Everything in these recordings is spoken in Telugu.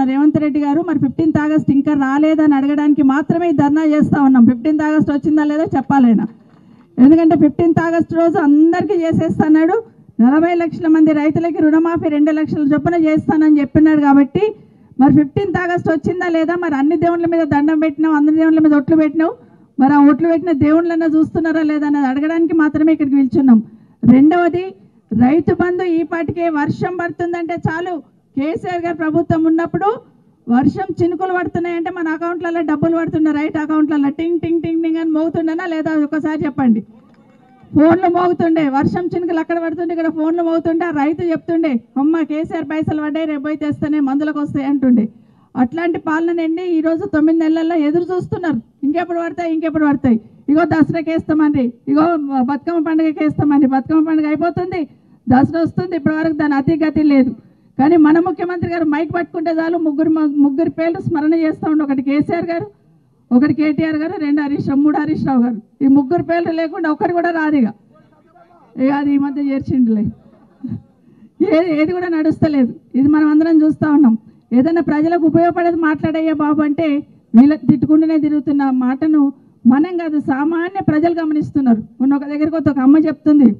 మన రేవంత్ రెడ్డి గారు మరి 15th ఆగస్ట్ ఇంకా రాలేదని అడగడానికి మాత్రమే ధర్నా చేస్తూ ఉన్నాం. 15th ఆగస్ట్ వచ్చిందా లేదా చెప్పాలైనా. ఎందుకంటే 15th ఆగస్ట్ రోజు అందరికీ చేసేస్తున్నాడు. 40 లక్షల మంది రైతులకి రుణమాఫీ 2 లక్షల చొప్పున చేస్తానని చెప్పినాడు. కాబట్టి మరి 15th ఆగస్ట్ వచ్చిందా లేదా, మరి అన్ని దేవుళ్ళ మీద దండం పెట్టినావు, అన్ని దేవుళ్ళ మీద ఒట్లు పెట్టినావు, మరి ఆ ఒట్లు పెట్టిన దేవుళ్ళన్నా చూస్తున్నారా లేదా అనేది అడగడానికి మాత్రమే ఇక్కడికి పిలుచున్నాం. రెండవది, రైతు బంధు ఈ పాటికే వర్షం పడుతుందంటే చాలు, కేసీఆర్ గారు ప్రభుత్వం ఉన్నప్పుడు వర్షం చినుకులు పడుతున్నాయంటే మన అకౌంట్లలో డబ్బులు పడుతున్నాయి, రైట్ అకౌంట్లలో టింగ్ టింగ్ టింగ్ టింగ్ అని మోగుతుండేనా లేదా ఒకసారి చెప్పండి. ఫోన్లు మోగుతుండే, వర్షం చినుకులు అక్కడ పడుతుండే, ఇక్కడ ఫోన్లు మోగుతుండే, ఆ రైతు చెప్తుండే అమ్మ కేసీఆర్ పైసలు పడ్డాయి, రేపు పోయి తెస్తేనే మందులకు వస్తాయి అంటుండే. అట్లాంటి పాలనండి ఈరోజు 9 నెలల్లో ఎదురు చూస్తున్నారు. ఇంకెప్పుడు పడతాయి. ఇగో దసరాకి వేస్తామండి, ఇగో బతుకమ్మ పండుగకి వేస్తామండి. బతుకమ్మ పండుగ అయిపోతుంది, దసరా వస్తుంది, ఇప్పటివరకు దాని అతిగతి లేదు. కానీ మన ముఖ్యమంత్రి గారు మైక్ పట్టుకుంటే చాలు ముగ్గురు పేర్లు స్మరణ చేస్తూ ఉండే. ఒకటి కేసీఆర్ గారు, ఒకటి కేటీఆర్ గారు, 2 హరీష్ రావు, 3 హరీష్ రావు గారు. ఈ ముగ్గురు పేర్లు లేకుండా ఒకరు కూడా రాదుగా. అది ఈ మధ్య చేర్చిండులే, ఏది కూడా నడుస్తలేదు. ఇది మనం అందరం చూస్తూ ఉన్నాం. ఏదైనా ప్రజలకు ఉపయోగపడేది మాట్లాడయ్యా బాబు అంటే వీళ్ళకి తిట్టుకుంటూనే తిరుగుతున్న మాటను మనం కాదు సామాన్య ప్రజలు గమనిస్తున్నారు. మొన్న ఒక దగ్గరికి ఒక అమ్మ చెప్తుంది,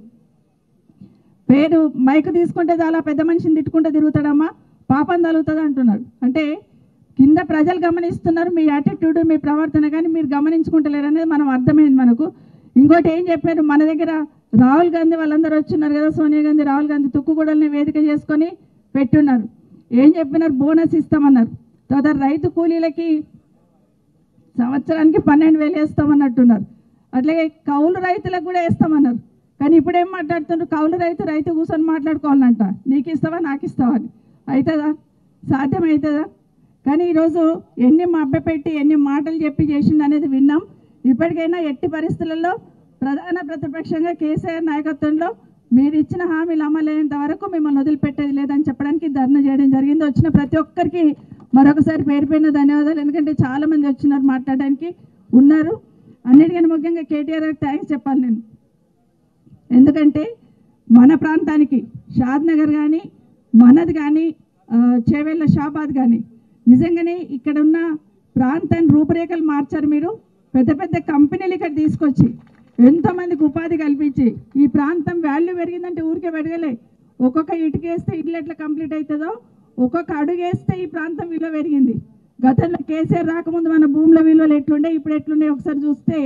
పేరు మైక్ తీసుకుంటే చాలా పెద్ద మనిషిని తిట్టుకుంటే తిరుగుతాడమ్మా, పాపం తగులుతుంది అంటున్నాడు. అంటే కింద ప్రజలు గమనిస్తున్నారు మీ యాటిట్యూడ్, మీ ప్రవర్తన, కానీ మీరు గమనించుకుంటలేరు అనేది మనం అర్థమైంది మనకు. ఇంకోటి ఏం చెప్పారు, మన దగ్గర రాహుల్ గాంధీ వాళ్ళందరూ వచ్చున్నారు కదా, సోనియా గాంధీ, రాహుల్ గాంధీ తుక్కుగూడల్ని వేదిక చేసుకొని పెట్టున్నారు. ఏం చెప్పినారు, బోనస్ ఇస్తామన్నారు. తర్వాత రైతు కూలీలకి సంవత్సరానికి 12,000 వేస్తామన్నట్టున్నారు. అట్లాగే కౌలు రైతులకు కూడా వేస్తామన్నారు. కానీ ఇప్పుడు ఏం మాట్లాడుతున్నారు, కౌలు రైతు కూర్చొని మాట్లాడుకోవాలంట, నీకు ఇస్తావా నాకు ఇస్తావా అని. అవుతుందా? సాధ్యమవుతుందా? కానీ ఈరోజు ఎన్ని మభ్యపెట్టి ఎన్ని మాటలు చెప్పి చేసిండు అనేది విన్నాం. ఇప్పటికైనా ఎట్టి పరిస్థితులలో ప్రధాన ప్రతిపక్షంగా కేసీఆర్ నాయకత్వంలో మీరు ఇచ్చిన హామీలు అమలయ్యేంత వరకు మిమ్మల్ని వదిలిపెట్టేది లేదని చెప్పడానికి ధర్నా చేయడం జరిగింది. వచ్చిన ప్రతి ఒక్కరికి మరొకసారి పేరుపైన ధన్యవాదాలు. ఎందుకంటే చాలామంది వచ్చినారు, మాట్లాడడానికి ఉన్నారు. అన్నిటికన్నా ముఖ్యంగా కేటీఆర్ గారికి థ్యాంక్స్ చెప్పాలి నేను. ఎందుకంటే మన ప్రాంతానికి షాద్నగర్ కానీ, మనది కానీ, చేవెళ్ళ షాబాద్ కానీ నిజంగానే ఇక్కడ ఉన్న ప్రాంతాన్ని రూపురేఖలు మార్చారు మీరు. పెద్ద పెద్ద కంపెనీలు ఇక్కడ తీసుకొచ్చి ఎంతోమందికి ఉపాధి కల్పించి ఈ ప్రాంతం వాల్యూ పెరిగిందంటే ఊరికే పెరగలే. ఒక్కొక్క ఇటుక వేస్తే ఇల్లు ఎట్లా కంప్లీట్ అవుతుందో, ఒక్కొక్క అడుగు వేస్తే ఈ ప్రాంతం విలువ పెరిగింది. గతంలో కేసీఆర్ రాకముందు మన భూముల విలువలు ఎట్లుండే, ఇప్పుడు ఎట్లుండే ఒకసారి చూస్తే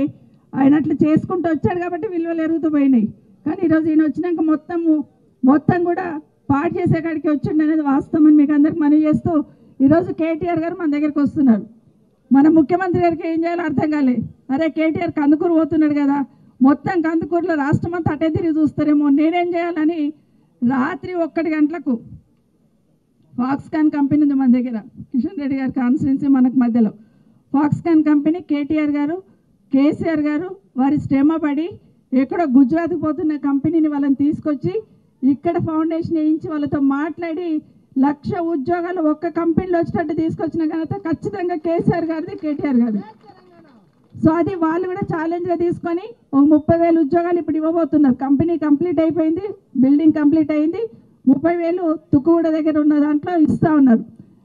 ఆయన అట్లా చేసుకుంటూ వచ్చాడు కాబట్టి విలువలు ఎరుగుతూ పోయినాయి. కానీ ఈరోజు ఈయన వచ్చినాక మొత్తం కూడా పాడు చేసే కాడికి వచ్చిండు అనేది వాస్తవం అని మీకు అందరికి మనవి చేస్తూ ఈరోజు కేటీఆర్ గారు మన దగ్గరికి వస్తున్నారు. మన ముఖ్యమంత్రి గారికి ఏం చేయాలో అర్థం కాలే. అరే కేటీఆర్ కందుకూరు పోతున్నాడు కదా, మొత్తం కందుకూరులో రాష్ట్రం అంతా అటే తిరిగి చూస్తారేమో, నేనేం చేయాలని రాత్రి 1 గంటలకు ఫాక్స్కాన్ కంపెనీ ఉంది మన దగ్గర, కిషన్ రెడ్డి గారి కాన్స్టిట్యున్సీ మనకు మధ్యలో. ఫాక్స్కాన్ కంపెనీ కేటీఆర్ గారు, కేసీఆర్ గారు వారి శ్రమ పడి ఎక్కడో గుజరాత్కి పోతున్న కంపెనీని వాళ్ళని తీసుకొచ్చి ఇక్కడ ఫౌండేషన్ వేయించి వాళ్ళతో మాట్లాడి 1,00,000 ఉద్యోగాలు ఒక్క కంపెనీలో వచ్చేటట్టు తీసుకొచ్చిన ఘనత ఖచ్చితంగా కేసీఆర్ గారిది, కేటీఆర్ గారిది. సో అది వాళ్ళు కూడా ఛాలెంజ్గా తీసుకొని 30,000 ఉద్యోగాలు ఇప్పుడు ఇవ్వబోతున్నారు. కంపెనీ కంప్లీట్ అయిపోయింది, బిల్డింగ్ కంప్లీట్ అయింది, 30,000 తుక్కుగూడ దగ్గర ఉన్న దాంట్లో ఇస్తూ ఉన్నారు.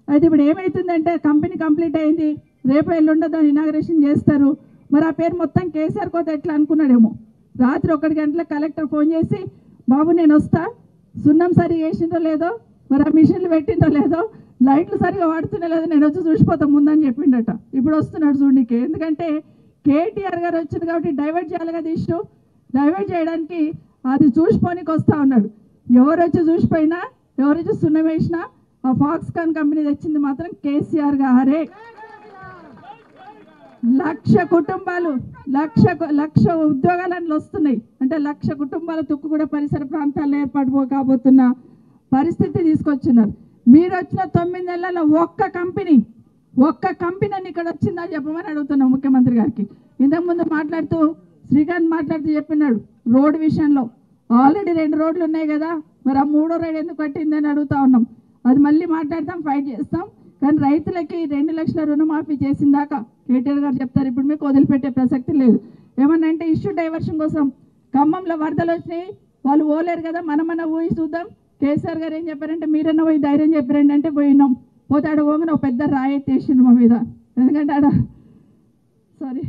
అయితే ఇప్పుడు ఏమవుతుందంటే కంపెనీ కంప్లీట్ అయింది, రేపు ఎల్లుండో దాన్ని ఇనాగరేషన్ చేస్తారు. మరి ఆ పేరు మొత్తం కేసీఆర్ కోత ఎట్లా అనుకున్నాడేమో. రాత్రి 1 గంటలకు కలెక్టర్ ఫోన్ చేసి బాబు నేను వస్తా, సున్నం సరిగా వేసిందో లేదో, మరి ఆ మిషన్లు పెట్టిందో లేదో, లైట్లు సరిగా వాడుతున్నా లేదో, నేను వచ్చి చూసిపోతాం ముందని చెప్పిండట. ఇప్పుడు వస్తున్నాడు చూడడానికి. ఎందుకంటే కేటీఆర్ గారు వచ్చింది కాబట్టి డైవర్ట్ చేయాలి కదా ఇష్యూ. డైవర్ట్ చేయడానికి అది చూసిపోనికి వస్తూ ఉన్నాడు. ఎవరు వచ్చి చూసిపోయినా, ఎవరు వచ్చి సున్నం వేసినా ఆ ఫాక్స్కాన్ కంపెనీ తెచ్చింది మాత్రం కేసీఆర్ గారే. 1,00,000 కుటుంబాలు, 1,00,000 ఉద్యోగాలు అందులో వస్తున్నాయి. అంటే 1,00,000 కుటుంబాలు తుక్కుగూడ పరిసర ప్రాంతాల్లో ఏర్పాటు కాబోతున్న పరిస్థితి తీసుకొచ్చినారు. మీరు వచ్చిన 9 నెలల్లో ఒక్క కంపెనీ ఇక్కడ వచ్చిందని చెప్పమని అడుగుతున్నాం ముఖ్యమంత్రి గారికి. ఇంతకుముందు మాట్లాడుతూ శ్రీకాంత్ మాట్లాడుతూ చెప్పినాడు రోడ్డు విషయంలో. ఆల్రెడీ 2 రోడ్లు ఉన్నాయి కదా, మరి ఆ 3వ రోడ్ ఎందుకు కట్టిందని అడుగుతా ఉన్నాం. అది మళ్ళీ మాట్లాడతాం, ఫైట్ చేస్తాం. కానీ రైతులకి 2 లక్షల రుణమాఫీ చేసిన దాకా కేటీఆర్ గారు చెప్తారు. ఇప్పుడు మీకు వదిలిపెట్టే ప్రసక్తి లేదు. ఏమన్నా అంటే ఇష్యూ డైవర్షన్ కోసం ఖమ్మంలో వరదలు వచ్చినాయి, వాళ్ళు పోలేరు కదా, మనమన్నా పోయి చూద్దాం. కేసీఆర్ గారు ఏం చెప్పారంటే మీరన్నా పోయి ధైర్యం చెప్పారండి అంటే పోయినాం. పోతే ఆడ పోగానే ఒక పెద్ద రాయి ఎత్తేసిండు మా మీద. ఎందుకంటే ఆడ సారీ